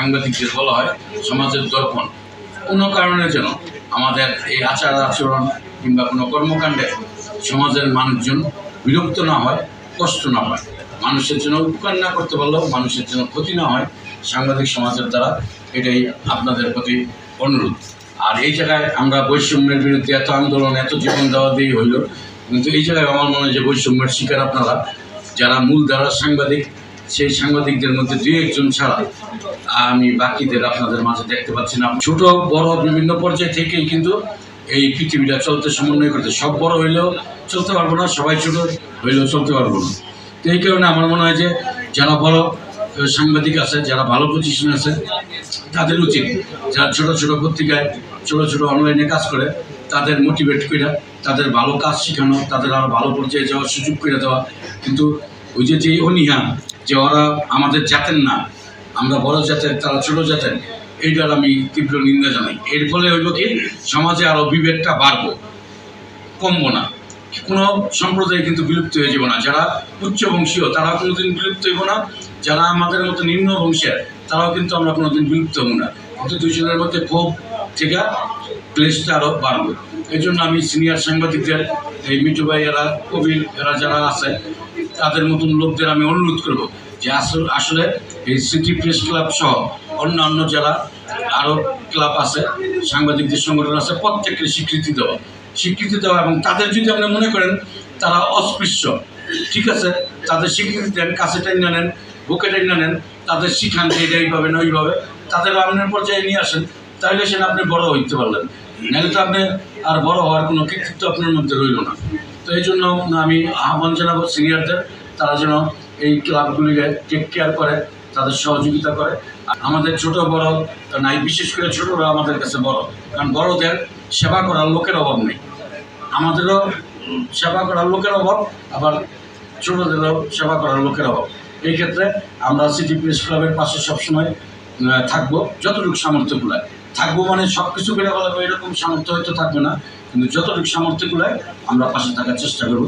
সাংবাদিকদের বলা হয় সমাজের দর্পণ। কোনো কারণে যেন আমাদের এই আচার আচরণ কিংবা কোনো কর্মকাণ্ডে সমাজের মানুষজন বিরক্ত না হয়, কষ্ট না হয়, মানুষের জন্য উপকার না করতে পারলেও মানুষের জন্য ক্ষতি না হয় সাংবাদিক সমাজের দ্বারা, এটাই আপনাদের প্রতি অনুরোধ। আর এই জায়গায় আমরা বৈষম্যের বিরুদ্ধে এত আন্দোলন, এত জীবন দেওয়া দিয়ে হইল, কিন্তু এই জায়গায় আমার মনে হয় যে বৈষম্যের শিকার আপনারা যারা মূল ধারার সাংবাদিক, সেই সাংবাদিকদের মধ্যে দুই একজন ছাড়া আমি বাকিদের আপনাদের মাঝে দেখতে পাচ্ছি না। ছোট বড় বিভিন্ন পর্যায় থেকেই কিন্তু এই পৃথিবীটা চলতে সমন্বয় করতে, সব বড় হইলেও চলতে পারবো না, সবাই ছোট হইলেও চলতে পারবো না। তো এই কারণে আমার মনে হয় যে যারা বড় সাংবাদিক আছে, যারা ভালো পজিশনে আছে, তাদের উচিত যারা ছোট ছোট পত্রিকায় ছোট ছোট অনলাইনে কাজ করে তাদের মোটিভেট করে তাদের ভালো কাজ শেখানো, তাদের আরও ভালো পর্যায়ে যাওয়ার সুযোগ করে দেওয়া। কিন্তু ওই যে অনীহা যে ওরা আমাদের জাতের না, আমরা বড় জাতের, তারা ছোট জাতের, এইটার আমি তীব্র নিন্দা জানাই। এর ফলে হইব কি সমাজে আরও বিভেদটা বাড়বো, কমবো না। কোনো সম্প্রদায় কিন্তু বিলুপ্ত হয়ে যাব না। যারা উচ্চবংশীয় তারাও কোনোদিন বিলুপ্ত হইব না, যারা আমাদের মতো নিম্ন বংশের তারাও কিন্তু আমরা কোনোদিন বিলুপ্ত হব না। কিন্তু দুজনের মধ্যে ক্ষোভ থেকে ক্লেশটা আরও বাড়বে। এই জন্য আমি সিনিয়র সাংবাদিকদের, এই মিঠু ভাই এরা, কবির এরা যারা আছে, তাদের মতন লোকদের আমি অনুরোধ করব যে আসলে এই সিটি প্রেস ক্লাব সহ অন্যান্য যারা আরও ক্লাব আছে, সাংবাদিকদের সংগঠন আছে, প্রত্যেকের স্বীকৃতি দেওয়া এবং তাদের যদি আপনি মনে করেন তারা অস্পৃশ্য, ঠিক আছে, তাদের স্বীকৃতি দেন, কাছে টেনে নেন, বুকে টেনে নেন, তাদের শিখান যে এটা এইভাবে না ওইভাবে, তাদের আপনার পর্যায়ে নিয়ে আসেন, তাহলে সেটা আপনি বড় হইতে পারলেন। নাহলে তো আপনি আর বড় হওয়ার কোনো কৃতিত্ব আপনার মধ্যে রইল না। তো এই জন্য আমি আহ্বান জানাবো সিনিয়রদের, তারা যেন এই ক্লাবগুলিকে টেক কেয়ার করে, তাদের সহযোগিতা করে। আমাদের ছোট বড় নাই, বিশেষ করে ছোটরা আমাদের কাছে বড়, কারণ বড়দের সেবা করার লোকের অভাব নেই, আমাদেরও সেবা করার লোকের অভাব, আবার ছোটদেরও সেবা করার লোকের অভাব। এই ক্ষেত্রে আমরা সিটি প্রেস ক্লাবের পাশে সবসময় থাকবো, যতটুকু সামর্থ্য কুলায় থাকবো। মানে সব কিছু করে বলা এরকম সামর্থ্য হয়তো থাকবে না, কিন্তু যতটুকু সামর্থ্য কুলায় আমরা পাশে থাকার চেষ্টা করব।